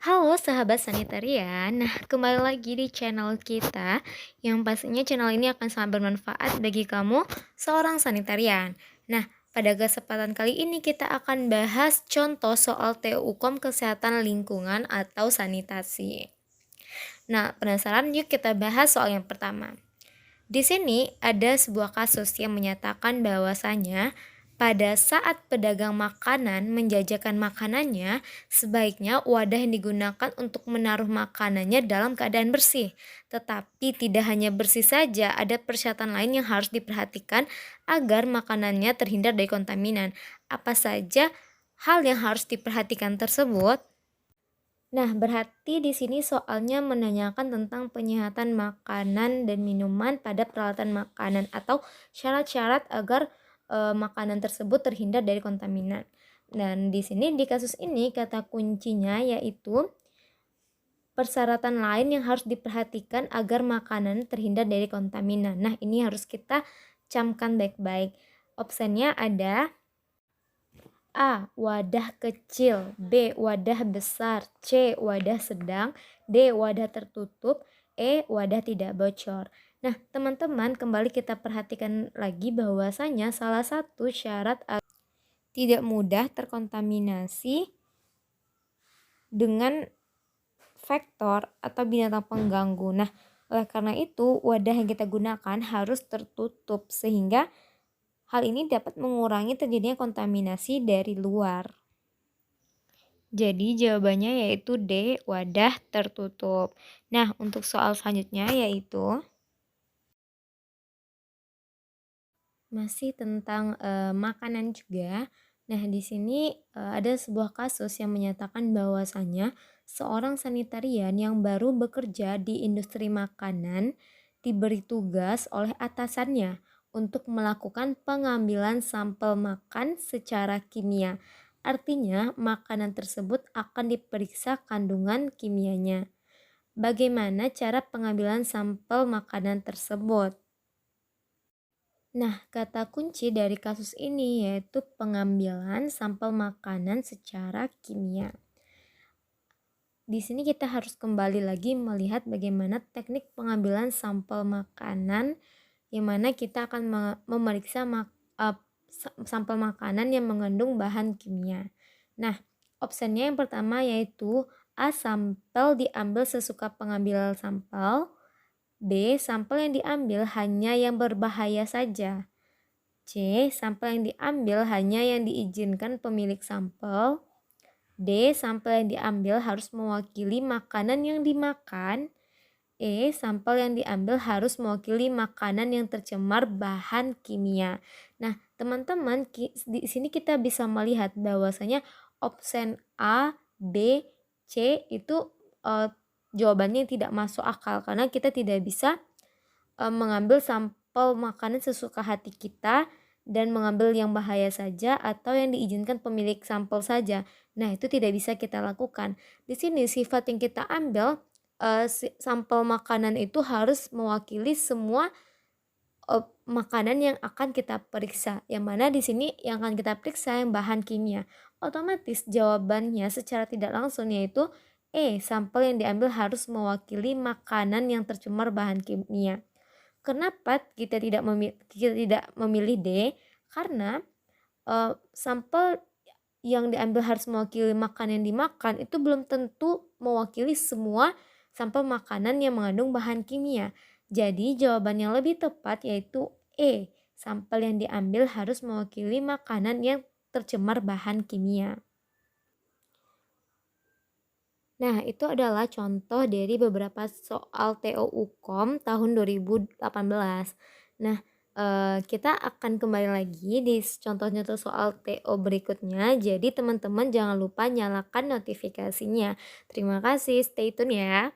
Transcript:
Halo sahabat sanitarian, nah kembali lagi di channel kita yang pastinya channel ini akan sangat bermanfaat bagi kamu seorang sanitarian. Nah, pada kesempatan kali ini kita akan bahas contoh soal TUKOM kesehatan lingkungan atau sanitasi. Nah, penasaran? Yuk kita bahas soal yang pertama. Di sini ada sebuah kasus yang menyatakan bahwasanya pada saat pedagang makanan menjajakan makanannya, sebaiknya wadah yang digunakan untuk menaruh makanannya dalam keadaan bersih. Tetapi tidak hanya bersih saja, ada persyaratan lain yang harus diperhatikan agar makanannya terhindar dari kontaminan. Apa saja hal yang harus diperhatikan tersebut? Nah, berarti di sini soalnya menanyakan tentang penyehatan makanan dan minuman pada peralatan makanan atau syarat-syarat agar makanan tersebut terhindar dari kontaminan. Dan di sini di kasus ini kata kuncinya yaitu persyaratan lain yang harus diperhatikan agar makanan terhindar dari kontaminan. Nah, ini harus kita camkan baik-baik. Opsinya ada A. Wadah kecil, B. Wadah besar, C. Wadah sedang, D. Wadah tertutup, E. Wadah tidak bocor. Nah, teman-teman, kembali kita perhatikan lagi bahwasanya salah satu syarat tidak mudah terkontaminasi dengan vektor atau binatang pengganggu. Nah, oleh karena itu, wadah yang kita gunakan harus tertutup sehingga hal ini dapat mengurangi terjadinya kontaminasi dari luar. Jadi jawabannya yaitu D, wadah tertutup. Nah, untuk soal selanjutnya yaitu masih tentang makanan juga. Nah, di sini ada sebuah kasus yang menyatakan bahwasannya seorang sanitarian yang baru bekerja di industri makanan diberi tugas oleh atasannya untuk melakukan pengambilan sampel makan secara kimia. Artinya, makanan tersebut akan diperiksa kandungan kimianya. Bagaimana cara pengambilan sampel makanan tersebut? Nah, kata kunci dari kasus ini yaitu pengambilan sampel makanan secara kimia. Di sini kita harus kembali lagi melihat bagaimana teknik pengambilan sampel makanan yang mana kita akan memeriksa sampel makanan yang mengandung bahan kimia. Nah, opsinya yang pertama yaitu A. Sampel diambil sesuka pengambil sampel, B. Sampel yang diambil hanya yang berbahaya saja, C. Sampel yang diambil hanya yang diizinkan pemilik sampel, D. Sampel yang diambil harus mewakili makanan yang dimakan, E. Sampel yang diambil harus mewakili makanan yang tercemar bahan kimia. Nah, teman-teman, di sini kita bisa melihat bahwasanya opsi A, B, C itu jawabannya tidak masuk akal karena kita tidak bisa mengambil sampel makanan sesuka hati kita dan mengambil yang bahaya saja atau yang diizinkan pemilik sampel saja. Nah, itu tidak bisa kita lakukan. Di sini sifat yang kita ambil sampel makanan itu harus mewakili semua makanan yang akan kita periksa. Yang mana di sini yang akan kita periksa yang bahan kimia. Otomatis jawabannya secara tidak langsung yaitu E. Sampel yang diambil harus mewakili makanan yang tercemar bahan kimia. Kenapa kita tidak memilih D? Karena sampel yang diambil harus mewakili makanan yang dimakan itu belum tentu mewakili semua sampel makanan yang mengandung bahan kimia. Jadi jawaban yang lebih tepat yaitu E. Sampel yang diambil harus mewakili makanan yang tercemar bahan kimia. Nah, itu adalah contoh dari beberapa soal TOUKOM tahun 2018. Nah, kita akan kembali lagi di contoh-contoh soal TO berikutnya. Jadi teman-teman jangan lupa nyalakan notifikasinya. Terima kasih, stay tune ya.